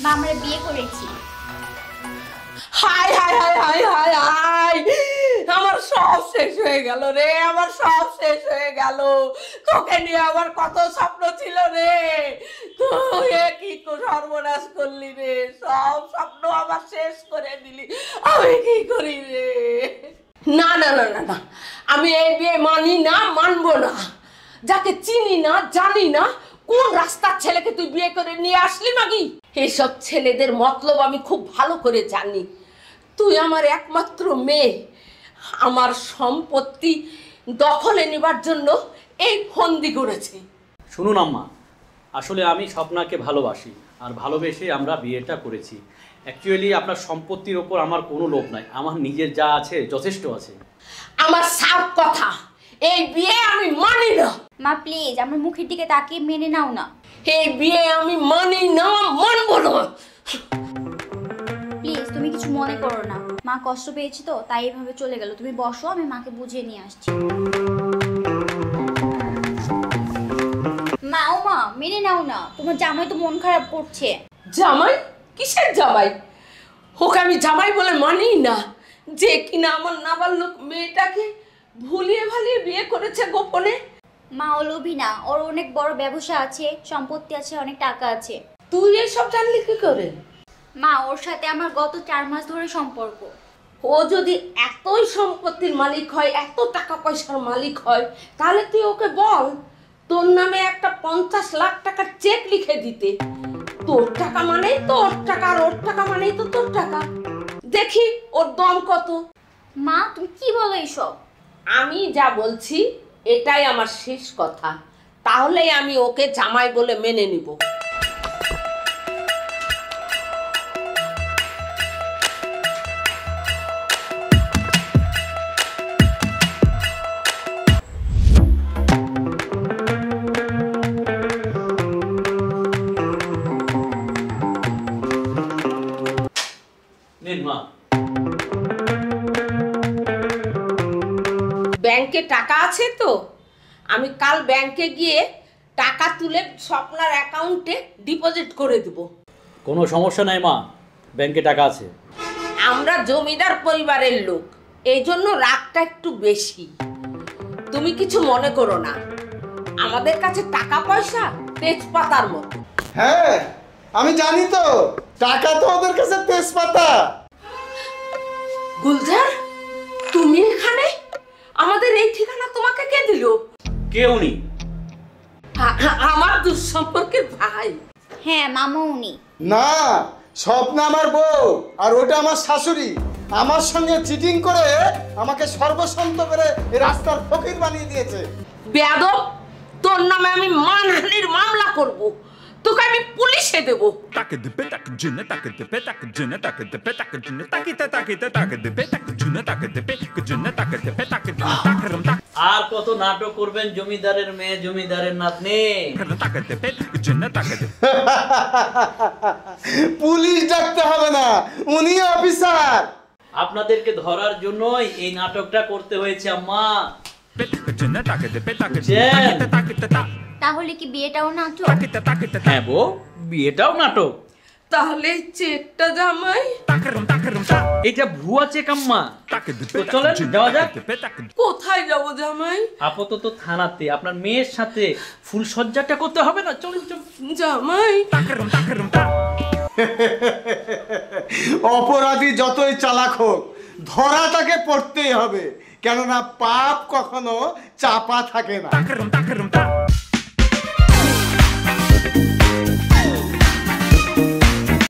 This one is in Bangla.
মা আমরা বিয়ে করেছি। High high high high high high, আমার সব শেষ হয়ে গেল রে, আমার সব শেষ হয়ে গেল। তোকে নিয়ে আমার কত স্বপ্ন ছিল রে, তুই কি সর্বনাশ করলি রে, সব স্বপ্ন আমার শেষ করে দিলি। আমি কি করি রে? না না না না না, আমি এই বিয়ে মানি না, মানবো না। যাকে চিনি না জানি না, কোন রাস্তার ছেলেকে তুই বিয়ে করে নিয়ে আসলি মাগি? এইসব ছেলেদের মতলব আমি খুব ভালো করে জানি। তুই আমার একমাত্র মেয়ে, আমার সম্পত্তি দখলে নেবার জন্য এই ফন্দি করেছে। শুনুন আম্মা, আসলে আমি স্বপ্নাকে ভালোবাসি, আর ভালোবেসে আমরা বিয়েটা করেছি। অ্যাকচুয়ালি আপনার সম্পত্তির ওপর আমার কোনো লোভ নাই, আমার নিজের যা আছে যথেষ্ট আছে। আমার সাফ কথা, এই বিয়ে আমি মানি না। মা প্লিজ আমার মুখের দিকে তাকিয়ে মেনে নাও না। এই বিয়ে আমি মানি না, মানবো না। প্লিজ তুমি কিছু মনে করো না, মা কষ্ট পেয়েছি তো তাই এইভাবে চলে গেল। তুমি বসো, আমি মাকে বুঝিয়ে নিয়ে আসছি। মা ও মা মেনে নাও না, তোমার জামাই তো মন খারাপ করছে। জামাই? কিসের জামাই? ওকে আমি জামাই বলে মানি না, যে কিনা আমার নাবালক মেয়েটাকে ভুলিয়ে ভালিয়ে বিয়ে করেছে গোপনে। মা ও লোভী না, ওর অনেক বড় ব্যবসা আছে, সম্পত্তি আছে, অনেক টাকা আছে। তুই এসব জানলি কি করে? মা ওর সাথে আমার গত 4 মাস ধরে সম্পর্ক। ও যদি এতই সম্পত্তির মালিক হয়, এত টাকা পয়সার মালিক হয়, তাহলে তুই ওকে বল তোর নামে একটা 50 লাখ টাকার চেক লিখে দিতে। তোর টাকা মানেই তো ওর টাকা, আর ওর টাকা মানেই তো তোর টাকা। দেখি ওর দম কত। মা তুমি কি বলো এইসব? আমি যা বলছি এটাই আমার শেষ কথা, তাহলেই আমি ওকে জামাই বলে মেনে নিব। ব্যাংকে টাকা আছে তো, আমি কাল ব্যাংকে গিয়ে টাকা তুলে স্বপ্নার অ্যাকাউন্টে ডিপোজিট করে দেব। কোনো সমস্যা নাই মা, ব্যাংকে টাকা আছে। আমরা জমিদার পরিবারের লোক, এই জন্য রাগটা একটু বেশি। তুমি কিছু মনে করো না, আমাদের কাছে টাকা পয়সা তেজপাতার মতো। হ্যাঁ আমি জানি তো, টাকা তো ওদের কাছে তেজপাতা। গুলজার, তুমি এখানে? আমাদের এই ঠিকানা তোমাকে কে দিল? কে উনি? আমার দুঃসম্পর্কের ভাই। হ্যাঁ মামা উনি। না, স্বপ্ন আমার বউ আর ওটা আমার শাশুড়ি। আমার সঙ্গে চিটিং করে আমাকে সর্বসন্ত করে এই রাস্তার ফকির বানিয়ে দিয়েছে। বেয়াদব, তোর নামে আমি মানহানির মামলা করব, তোকে আমি পুলিশে দেব। আর কত নাটক করবেন জমিদারের মেয়ে জমিদারের নাতনি? পুলিশ ডাকতে হবে না, উনি অফিসার। আপনাদেরকে ধরার জন্যই এই নাটকটা করতে হয়েছে আম্মা। তাহলে কি বিয়েটাও নাটক? হ্যাঁ বউ, বিয়েটাও নাটক। তাহলে চেকটা জামাই? এটা ভুয়া চেক আম্মা। তো চলেন যাওয়া যাক। কোথায় যাবো জামাই? আপাতত থানাতে আপনার মেয়ের সাথে ফুল সজ্জাটা করতে হবে না? চলুন জামাই। অপরাধী যতই চালাক হোক, ধরা তাকে পড়তেই হবে, কেননা পাপ কখনো চাপা থাকে না।